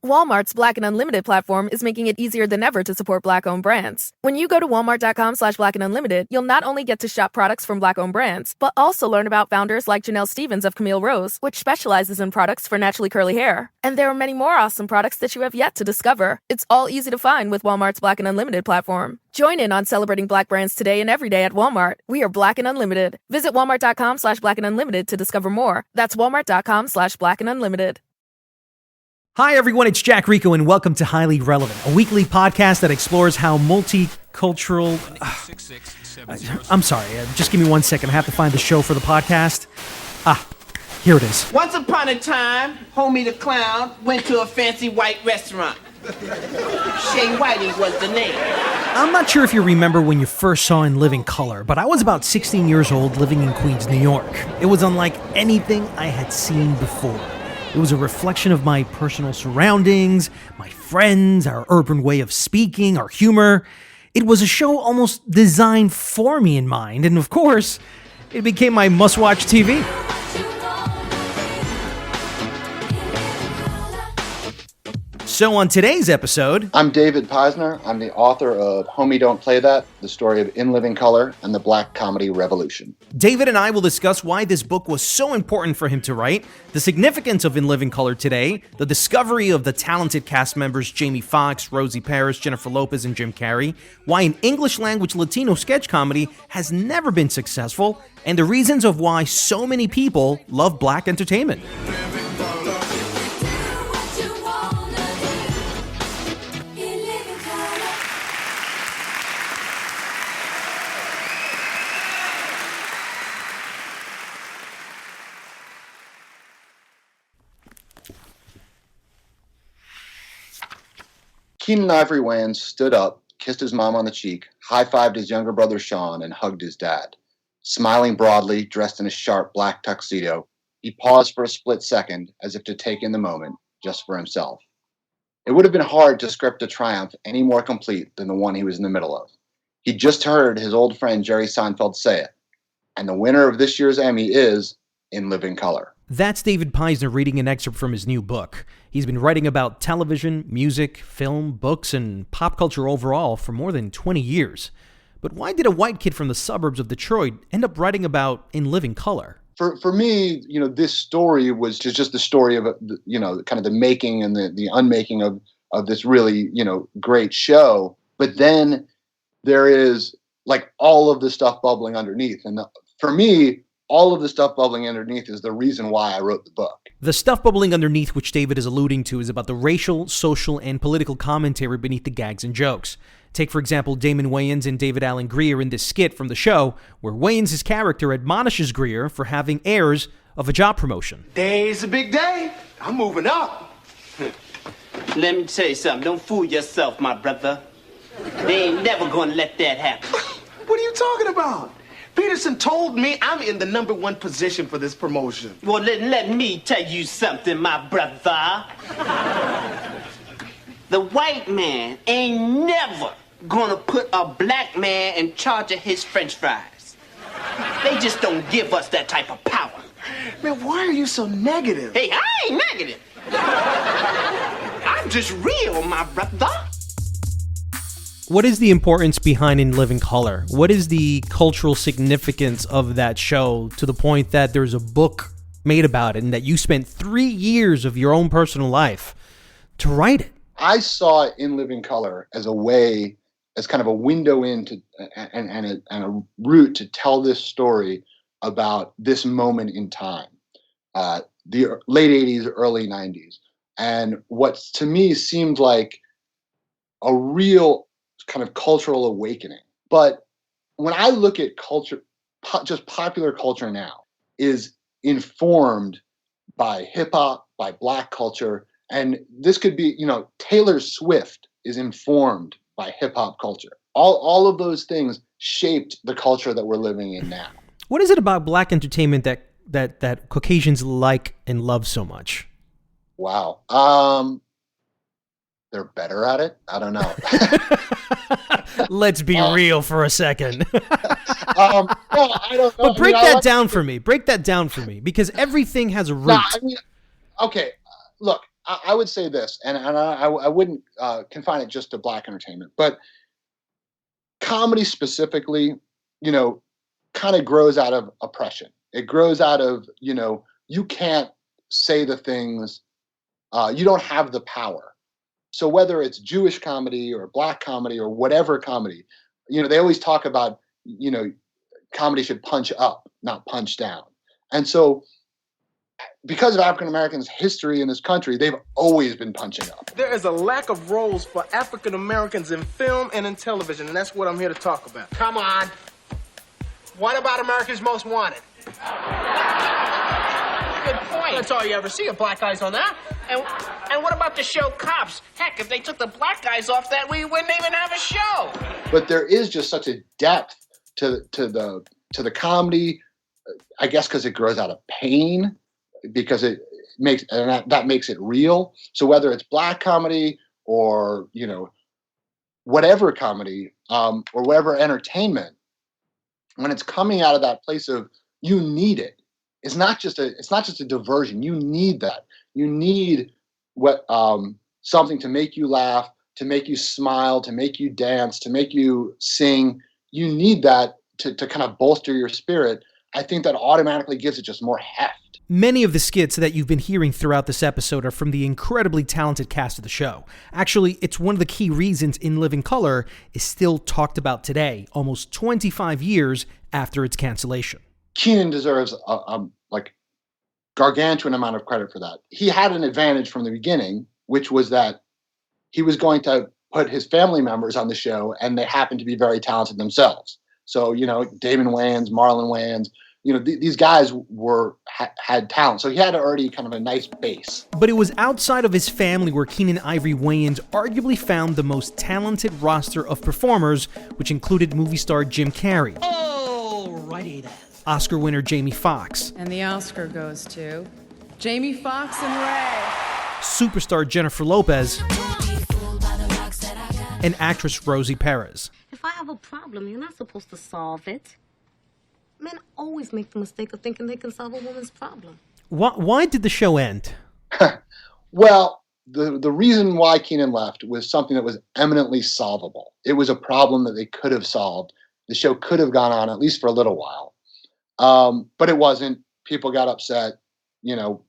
Walmart's Black and Unlimited platform is making it easier than ever to support Black-owned brands. When you go to walmart.com/Black and Unlimited, you'll not only get to shop products from Black-owned brands, but also learn about founders like Janelle Stevens of Camille Rose, which specializes in products for naturally curly hair. And there are many more awesome products that you have yet to discover. It's all easy to find with Walmart's Black and Unlimited platform. Join in on celebrating Black brands today and every day at Walmart. We are Black and Unlimited. Visit walmart.com/Black and Unlimited to discover more. That's walmart.com/Black and Unlimited. Hi, everyone. It's Jack Rico, and welcome to Highly Relevant, a weekly podcast that explores how multicultural... I'm sorry. Just give me 1 second. I have to find the show for the podcast. Here it is. Once upon a time, Homey the Clown went to a fancy white restaurant. Shea Whitey was the name. I'm not sure if you remember when you first saw In Living Color, but I was about 16 years old living in Queens, New York. It was unlike anything I had seen before. It was a reflection of my personal surroundings, my friends, our urban way of speaking, our humor. It was a show almost designed for me in mind, and of course, it became my must-watch TV. So on today's episode... I'm David Peisner. I'm the author of Homey Don't Play That, the story of In Living Color and the Black Comedy Revolution. David and I will discuss why this book was so important for him to write, the significance of In Living Color today, the discovery of the talented cast members Jamie Foxx, Rosie Perez, Jennifer Lopez, and Jim Carrey, why an English-language Latino sketch comedy has never been successful, and the reasons of why so many people love Black entertainment. Keenan Ivory Wayans stood up, kissed his mom on the cheek, high-fived his younger brother Sean, and hugged his dad. Smiling broadly, dressed in a sharp black tuxedo, he paused for a split second as if to take in the moment just for himself. It would have been hard to script a triumph any more complete than the one he was in the middle of. He'd just heard his old friend Jerry Seinfeld say it, and the winner of this year's Emmy is In Living Color. That's David Peisner reading an excerpt from his new book. He's been writing about television, music, film, books, and pop culture overall for more than 20 years. But why did a white kid from the suburbs of Detroit end up writing about In Living Color? For me, this story was just the story of, kind of the making and the unmaking of this really, great show. But then there is like all of the stuff bubbling underneath. And for me, all of the stuff bubbling underneath is the reason why I wrote the book. The stuff bubbling underneath, which David is alluding to, is about the racial, social, and political commentary beneath the gags and jokes. Take, for example, Damon Wayans and David Alan Grier in this skit from the show, where Wayans' character admonishes Grier for having airs of a job promotion. Today's a big day. I'm moving up. Let me tell you something. Don't fool yourself, my brother. They ain't never gonna let that happen. What are you talking about? Peterson told me I'm in the number one position for this promotion. Well, let me tell you something, my brother. The white man ain't never gonna put a black man in charge of his French fries. They just don't give us that type of power. Man, why are you so negative? Hey, I ain't negative. I'm just real, my brother. What is the importance behind In Living Color? What is the cultural significance of that show to the point that there's a book made about it and that you spent 3 years of your own personal life to write it? I saw In Living Color as a way, as kind of a window into and a route to tell this story about this moment in time, the late 80s, early 90s. And what to me seemed like a real kind of cultural awakening. But when I look at culture, just popular culture now is informed by hip hop, by Black culture. And this could be, Taylor Swift is informed by hip hop culture. All of those things shaped the culture that we're living in now. What is it about Black entertainment that Caucasians like and love so much? Wow. They're better at it? I don't know. Let's be real for a second. No, I don't know. But break that down for me. Break that down for me. Because everything has a root. Okay. Look, I would say this, and I wouldn't confine it just to black entertainment, but comedy specifically, you know, kind of grows out of oppression. It grows out of, you know, you can't say the things, you don't have the power. So whether it's Jewish comedy or black comedy or whatever comedy, you know, they always talk about, you know, comedy should punch up, not punch down. And so because of African Americans' history in this country, they've always been punching up. There is a lack of roles for African Americans in film and in television, and that's what I'm here to talk about. Come on. What about America's Most Wanted? Good point. That's all you ever see of black guys on that. And what about the show Cops? Heck, if they took the black guys off that, we wouldn't even have a show. But there is just such a depth to the comedy, I guess because it grows out of pain, because it makes, and that makes it real. So whether it's black comedy or, you know, whatever comedy, or whatever entertainment, when it's coming out of that place of you need it, it's not just a diversion. You need that. You need something to make you laugh, to make you smile, to make you dance, to make you sing. You need that to kind of bolster your spirit. I think that automatically gives it just more heft. Many of the skits that you've been hearing throughout this episode are from the incredibly talented cast of the show. Actually, it's one of the key reasons In Living Color is still talked about today, almost 25 years after its cancellation. Kenan deserves a gargantuan amount of credit for that. He had an advantage from the beginning, which was that he was going to put his family members on the show, and they happened to be very talented themselves. So, you know, Damon Wayans, Marlon Wayans, you know, these guys had talent. So he had already kind of a nice base. But it was outside of his family where Keenen Ivory Wayans arguably found the most talented roster of performers, which included movie star Jim Carrey. Alrighty then. Oscar winner Jamie Foxx. And the Oscar goes to Jamie Foxx and Ray. Superstar Jennifer Lopez. And actress Rosie Perez. If I have a problem, you're not supposed to solve it. Men always make the mistake of thinking they can solve a woman's problem. Why did the show end? Well, the reason why Kenan left was something that was eminently solvable. It was a problem that they could have solved. The show could have gone on at least for a little while. But it wasn't. People got upset, you know,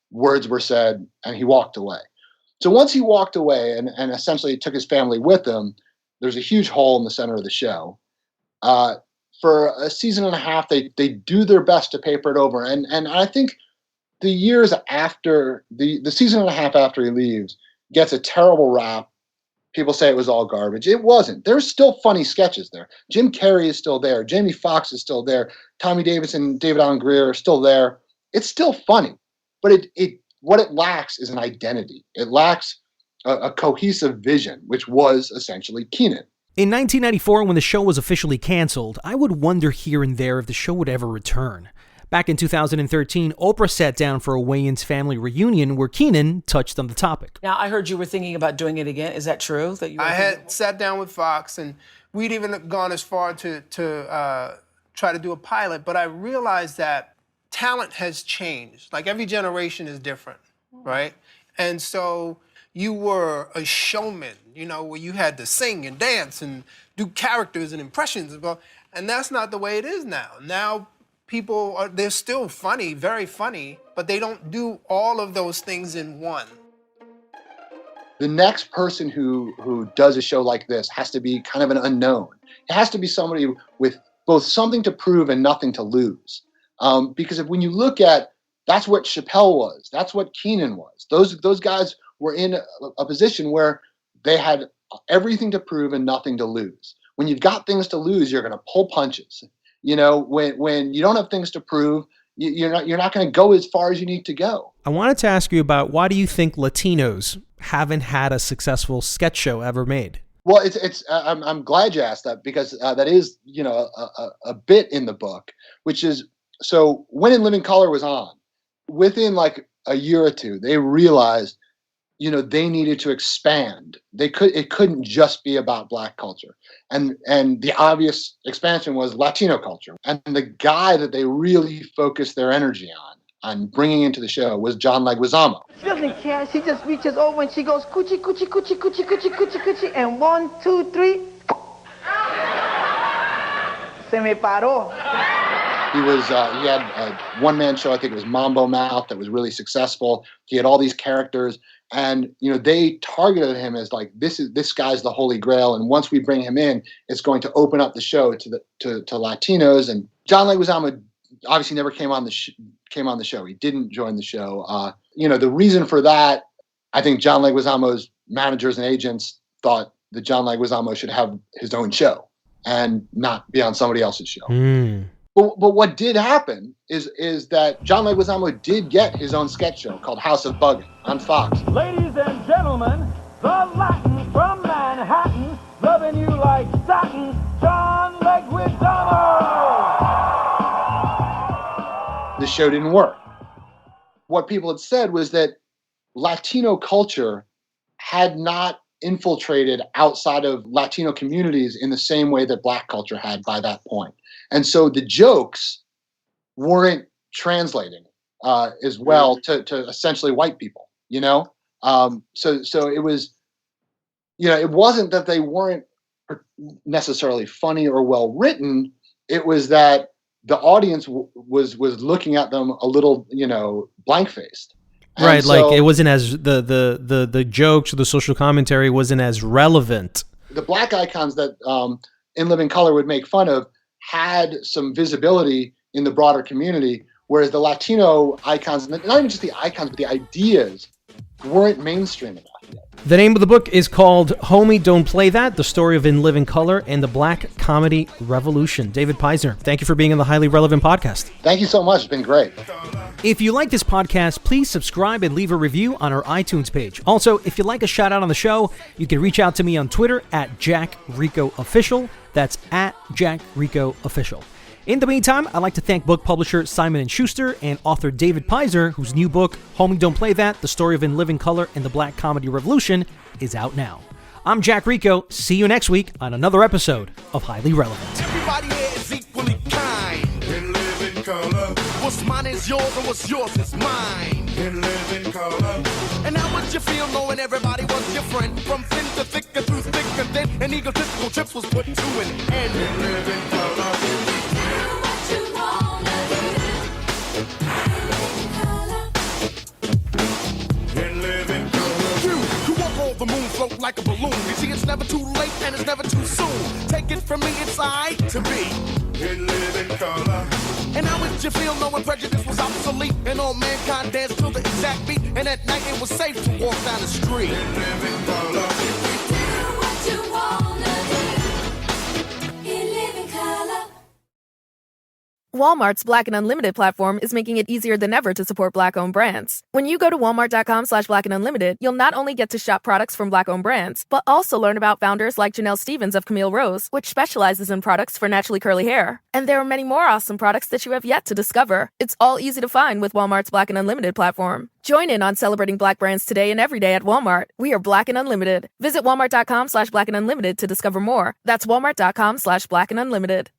words were said, and he walked away. So once he walked away and essentially took his family with him, there's a huge hole in the center of the show. For a season and a half, they do their best to paper it over. And I think the years after, the season and a half after he leaves, gets a terrible rap. People say it was all garbage. It wasn't. There's still funny sketches there. Jim Carrey is still there. Jamie Foxx is still there. Tommy Davis and David Allen Greer are still there. It's still funny. But what it lacks is an identity. It lacks a cohesive vision, which was essentially Kenan. In 1994, when the show was officially canceled, I would wonder here and there if the show would ever return. Back in 2013, Oprah sat down for a Wayans family reunion where Kenan touched on the topic. Now, I heard you were thinking about doing it again. Is that true? That you? I had sat down with Fox, and we'd even gone as far to try to do a pilot, but I realized that talent has changed. Like, every generation is different, right? And so you were a showman, you know, where you had to sing and dance and do characters and impressions. And that's not the way it is now. Now, people they're still funny, very funny, but they don't do all of those things in one. The next person who does a show like this has to be kind of an unknown. It has to be somebody with both something to prove and nothing to lose. Because when you look at, that's what Chappelle was, that's what Kenan was. Those guys were in a position where they had everything to prove and nothing to lose. When you've got things to lose, you're going to pull punches. You know, when you don't have things to prove, you're not going to go as far as you need to go. I wanted to ask you about, why do you think Latinos haven't had a successful sketch show ever made? Well, I'm glad you asked that, because that is, you know, a bit in the book, which is, so when In Living Color was on, within like a year or two, they realized, you know, they needed to expand. It couldn't just be about Black culture. And the obvious expansion was Latino culture. And the guy that they really focused their energy on bringing into the show was John Leguizamo. This doesn't care. She just reaches over and she goes, coochie, coochie, coochie, coochie, coochie, coochie, coochie, and 1, 2, 3. Se me paró. He had a one-man show, I think it was Mambo Mouth, that was really successful. He had all these characters, and they targeted him as like, this guy's the holy grail, and once we bring him in, it's going to open up the show to Latinos. And John Leguizamo obviously never came on the show. He didn't join the show. The reason for that, I think John Leguizamo's managers and agents thought that John Leguizamo should have his own show and not be on somebody else's show. But what did happen is that John Leguizamo did get his own sketch show called House of Buggin' on Fox. Ladies and gentlemen, the Latin from Manhattan, loving you like satin, John Leguizamo! The show didn't work. What people had said was that Latino culture had not infiltrated outside of Latino communities in the same way that Black culture had by that point. And so the jokes weren't translating as well to essentially white people, So it was, it wasn't that they weren't necessarily funny or well written. It was that the audience was looking at them a little, blank faced. Right, like it wasn't as the jokes or the social commentary wasn't as relevant. The Black icons that In Living Color would make fun of had some visibility in the broader community, whereas the Latino icons, not even just the icons, but the ideas, weren't mainstream enough yet. The name of the book is called Homey Don't Play That, the story of In Living Color and the Black Comedy Revolution. David Peisner, thank you for being on the Highly Relevant podcast. Thank you so much. It's been great. If you like this podcast, please subscribe and leave a review on our iTunes page. Also, if you'd like a shout out on the show, you can reach out to me on Twitter at JackRicoOfficial. That's at JackRicoOfficial. In the meantime, I'd like to thank book publisher Simon & Schuster and author David Peisner, whose new book, Homey Don't Play That, the story of In Living Color and the Black Comedy Revolution, is out now. I'm Jack Rico. See you next week on another episode of Highly Relevant. Everybody here is equally kind. In living color. What's mine is yours and what's yours is mine. In living color. And how would you feel knowing everybody was your friend? From thin to thick and through thick and thin. And egotistical trips was put to an end. In living color. The moon float like a balloon. You see, it's never too late and it's never too soon. Take it from me, it's alright to be in living color. And how would you feel knowing prejudice was obsolete and all mankind danced to the exact beat? And at night it was safe to walk down the street in living color. Do what you wanna do in living color. Walmart's Black and Unlimited platform is making it easier than ever to support Black-owned brands. When you go to walmart.com/Black and Unlimited, you'll not only get to shop products from Black-owned brands, but also learn about founders like Janelle Stevens of Camille Rose, which specializes in products for naturally curly hair. And there are many more awesome products that you have yet to discover. It's all easy to find with Walmart's Black and Unlimited platform. Join in on celebrating Black brands today and every day at Walmart. We are Black and Unlimited. Visit walmart.com/Black and Unlimited to discover more. That's walmart.com/Black and Unlimited.